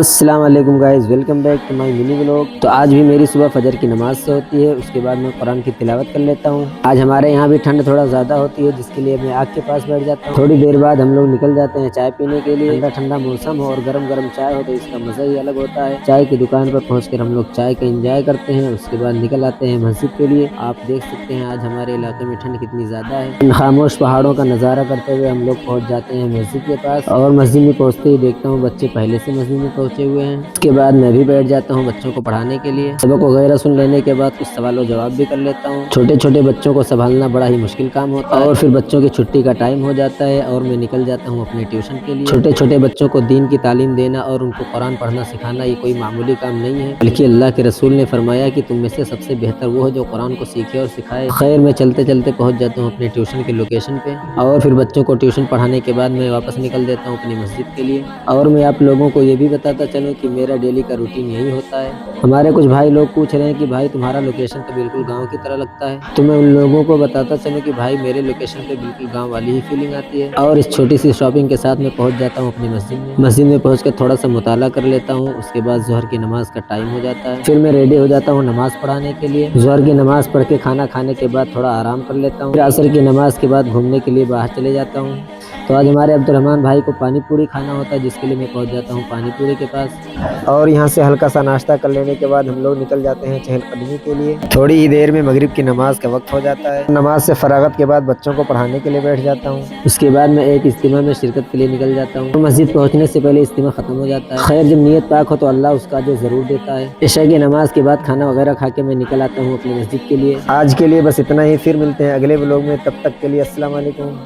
السلام علیکم guys, welcome back to my mini blog. تو آج بھی میری صبح فجر کی نماز سے ہوتی ہے، اس کے بعد میں قرآن کی تلاوت کر لیتا ہوں۔ آج ہمارے یہاں بھی ٹھنڈ تھوڑا زیادہ ہوتی ہے، جس کے لیے میں آگ کے پاس بیٹھ جاتا ہوں۔ تھوڑی دیر بعد ہم لوگ نکل جاتے ہیں چائے پینے کے لیے۔ ٹھنڈا ٹھنڈا موسم ہو اور گرم گرم چائے ہو تو اس کا مزہ ہی الگ ہوتا ہے۔ چائے کی دکان پر پہنچ کر ہم لوگ چائے کا انجوائے کرتے ہیں، اس کے بعد نکل آتے ہیں مسجد کے لیے۔ آپ دیکھ سکتے ہیں آج ہمارے علاقے میں ٹھنڈ کتنی زیادہ ہے۔ ان خاموش پہاڑوں کا نظارہ کرتے ہوئے ہم لوگ پہنچ جاتے ہیں مسجد کے پاس، اور مسجد میں پہنچتے ہی دیکھتا ہوں بچے پہلے سے مسجد میں پہنچے ہوئے ہیں۔ اس کے بعد میں بھی بیٹھ جاتا ہوں بچوں کو پڑھانے کے لیے۔ سبق وغیرہ سن لینے کے بعد کچھ سوال و جواب بھی کر لیتا ہوں۔ چھوٹے چھوٹے بچوں کو سنبھالنا بڑا ہی مشکل کام ہوتا ہے، اور پھر بچوں کی چھٹی کا ٹائم ہو جاتا ہے اور میں نکل جاتا ہوں اپنے ٹیوشن کے لیے۔ چھوٹے چھوٹے بچوں کو دین کی تعلیم دینا اور ان کو قرآن پڑھنا سکھانا یہ کوئی معمولی کام نہیں ہے، بلکہ اللہ کے رسول نے فرمایا کہ تم میں سے سب سے بہتر وہ ہے جو قرآن کو سیکھے اور سکھائے۔ خیر، میں چلتے چلتے پہنچ جاتا ہوں اپنے ٹیوشن کے لوکیشن پہ، اور پھر بچوں کو ٹیوشن پڑھانے کے بعد میں واپس نکل دیتا ہوں اپنی مسجد کے لیے۔ اور میں آپ لوگوں کو یہ بھی بتاتا چلوں کہ میرا ڈیلی کا روٹین یہی ہوتا ہے۔ ہمارے کچھ بھائی لوگ پوچھ رہے ہیں کہ بھائی تمہارا لوکیشن تو بالکل گاؤں کی طرح لگتا ہے، تو میں ان لوگوں کو بتاتا چلوں کہ بھائی میرے لوکیشن پہ بالکل گاؤں والی ہی فیلنگ آتی ہے۔ اور اس چھوٹی سی شاپنگ کے ساتھ میں پہنچ جاتا ہوں اپنی مسجد میں۔ مسجد میں پہنچ کر تھوڑا سا مطالعہ کر لیتا ہوں، اس کے بعد ظہر کی نماز کا ٹائم ہو جاتا ہے۔ پھر میں ریڈی ہو جاتا ہوں نماز پڑھانے کے لیے۔ ظہر کی نماز پڑھ کے کھانا کھانے کے بعد تھوڑا آرام کر لیتا ہوں۔ پھر عصر کی نماز کے بعد گھومنے کے لیے باہر چلے جاتا ہوں۔ تو آج ہمارے عبدالرحمن بھائی کو پانی پوری کھانا ہوتا ہے، جس کے لیے میں پہنچ جاتا ہوں پانی پوری کے پاس، اور یہاں سے ہلکا سا ناشتہ کر لینے کے بعد ہم لوگ نکل جاتے ہیں چہل قدمی کے لیے۔ تھوڑی ہی دیر میں مغرب کی نماز کا وقت ہو جاتا ہے۔ نماز سے فراغت کے بعد بچوں کو پڑھانے کے لیے بیٹھ جاتا ہوں۔ اس کے بعد میں ایک اجتماع میں شرکت کے لیے نکل جاتا ہوں۔ مسجد پہنچنے سے پہلے اجتماع ختم ہو جاتا ہے۔ خیر، جب نیت پاک ہو تو اللہ اس کا اجر ضرور دیتا ہے۔ عشاء کی نماز کے بعد کھانا وغیرہ کھا کے میں نکل آتا ہوں اپنی مسجد کے لیے۔ آج کے لیے بس اتنا ہی، پھر ملتے ہیں اگلے ولاگ میں، تب تک کے لیے السلام علیکم۔